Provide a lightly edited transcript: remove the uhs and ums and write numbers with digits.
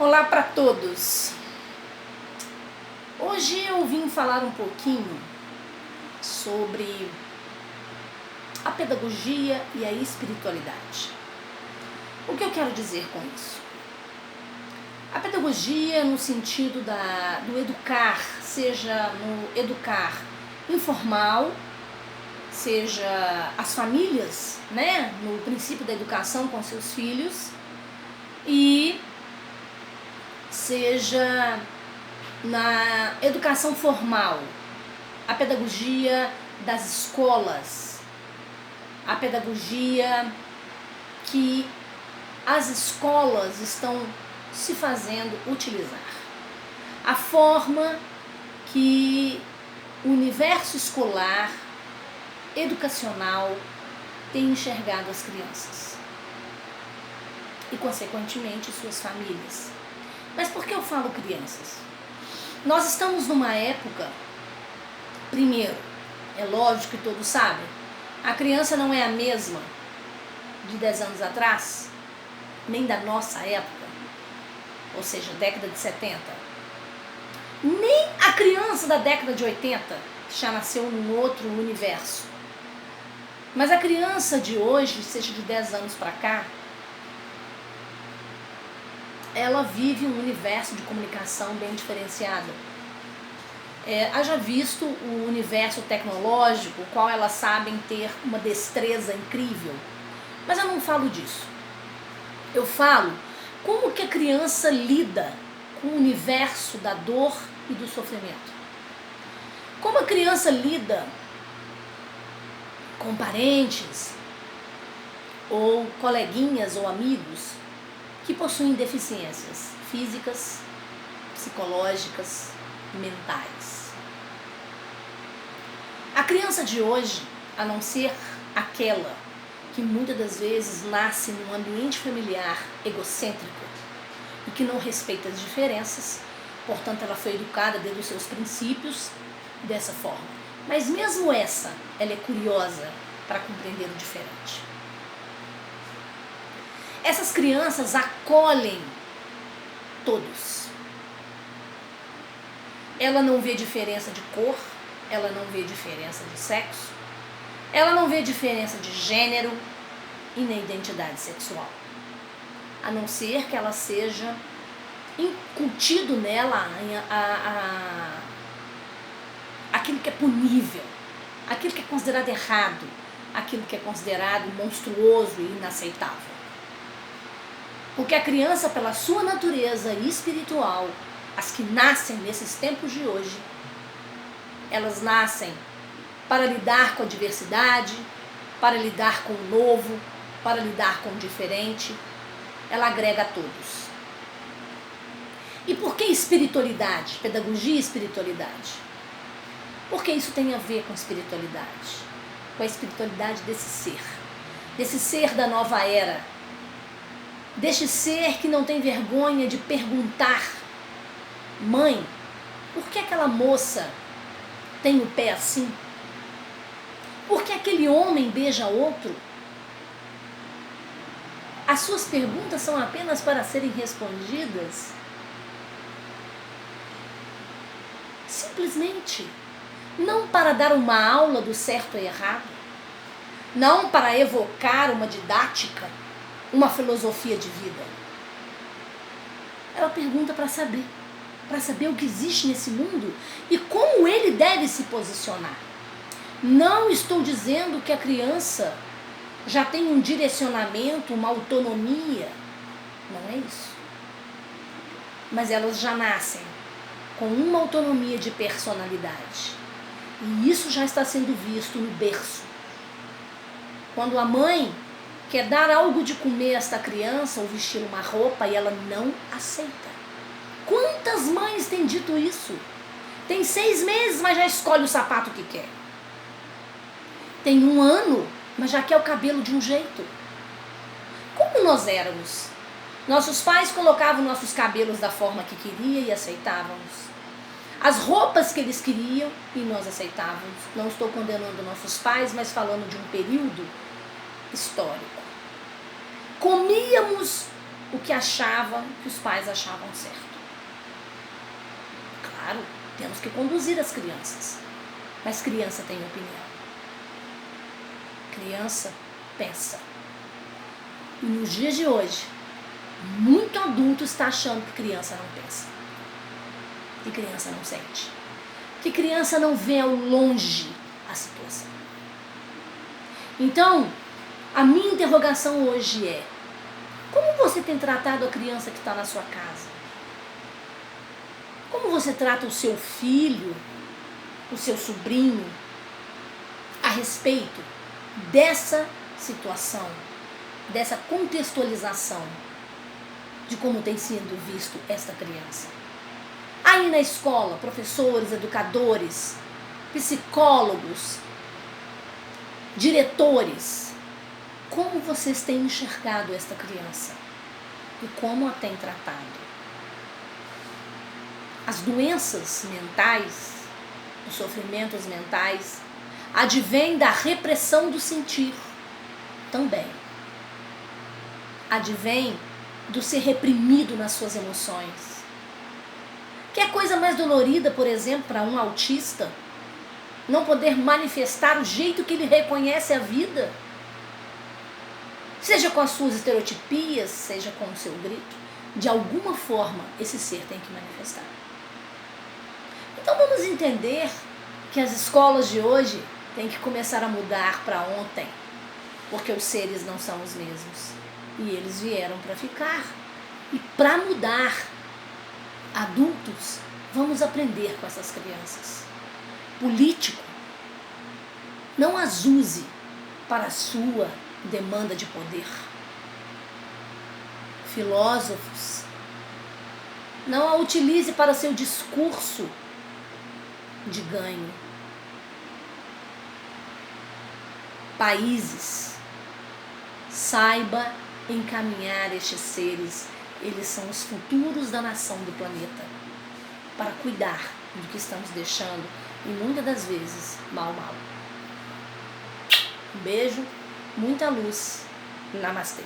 Olá para todos! Hoje eu vim falar um pouquinho sobre a pedagogia e a espiritualidade. O que eu quero dizer com isso? A pedagogia no sentido do educar, seja no educar informal, seja as famílias, né, no princípio da educação com seus filhos, e seja na educação formal, a pedagogia das escolas, a pedagogia que as escolas estão se fazendo utilizar, a forma que o universo escolar, educacional, tem enxergado as crianças e, consequentemente, suas famílias. Mas por que eu falo crianças? Nós estamos numa época, primeiro, é lógico que todos sabem, a criança não é a mesma de 10 anos atrás, nem da nossa época, ou seja, década de 70. Nem a criança da década de 80, que já nasceu num outro universo. Mas a criança de hoje, seja de 10 anos para cá, ela vive um universo de comunicação bem diferenciado. Haja visto o universo tecnológico, qual elas sabem ter uma destreza incrível. Mas eu não falo disso. Eu falo como que a criança lida com o universo da dor e do sofrimento. Como a criança lida com parentes, ou coleguinhas ou amigos que possuem deficiências físicas, psicológicas, mentais. A criança de hoje, a não ser aquela que muitas das vezes nasce num ambiente familiar egocêntrico e que não respeita as diferenças, portanto ela foi educada dentro dos seus princípios dessa forma. Mas mesmo essa, ela é curiosa para compreender o diferente. Essas crianças acolhem todos. Ela não vê diferença de cor, ela não vê diferença de sexo, ela não vê diferença de gênero e nem identidade sexual. A não ser que ela seja incutido nela aquilo que é punível, aquilo que é considerado errado, aquilo que é considerado monstruoso e inaceitável. Porque a criança, pela sua natureza espiritual, as que nascem nesses tempos de hoje, elas nascem para lidar com a diversidade, para lidar com o novo, para lidar com o diferente. Ela agrega a todos. E por que espiritualidade? Pedagogia e espiritualidade. Porque isso tem a ver com espiritualidade. Com a espiritualidade desse ser da nova era, deste ser que não tem vergonha de perguntar: mãe, por que aquela moça tem o pé assim? Por que aquele homem beija outro? As suas perguntas são apenas para serem respondidas? Simplesmente. Não para dar uma aula do certo e errado. Não para evocar uma didática, uma filosofia de vida. Ela pergunta para saber o que existe nesse mundo e como ele deve se posicionar. Não estou dizendo que a criança já tem um direcionamento, uma autonomia. Não é isso. Mas elas já nascem com uma autonomia de personalidade. E isso já está sendo visto no berço. Quando a mãe quer dar algo de comer a esta criança ou vestir uma roupa e ela não aceita. Quantas mães têm dito isso? Tem 6 meses, mas já escolhe o sapato que quer. Tem 1 ano, mas já quer o cabelo de um jeito. Como nós éramos? Nossos pais colocavam nossos cabelos da forma que queria e aceitávamos. As roupas que eles queriam e nós aceitávamos. Não estou condenando nossos pais, mas falando de um período histórico. Comíamos o que achava que os pais achavam certo. Claro, temos que conduzir as crianças, mas criança tem opinião. Criança pensa. E nos dias de hoje, muito adulto está achando que criança não pensa, que criança não sente, que criança não vê ao longe a situação. Então, a minha interrogação hoje é: como você tem tratado a criança que está na sua casa? Como você trata o seu filho, o seu sobrinho, a respeito dessa situação, dessa contextualização de como tem sido visto esta criança? Aí na escola, professores, educadores, psicólogos, diretores, como vocês têm enxergado esta criança e como a têm tratado? As doenças mentais, os sofrimentos mentais, advêm da repressão do sentir também. Advém do ser reprimido nas suas emoções. Que é coisa mais dolorida, por exemplo, para um autista não poder manifestar o jeito que ele reconhece a vida? Seja com as suas estereotipias, seja com o seu grito, de alguma forma esse ser tem que manifestar. Então vamos entender que as escolas de hoje têm que começar a mudar para ontem, porque os seres não são os mesmos e eles vieram para ficar. E para mudar, adultos, vamos aprender com essas crianças. Político, não as use para a sua demanda de poder. Filósofos, não a utilize para seu discurso de ganho. Países, saiba encaminhar estes seres, eles são os futuros da nação do planeta, para cuidar do que estamos deixando e muitas das vezes mal. Um beijo, muita luz, namastê.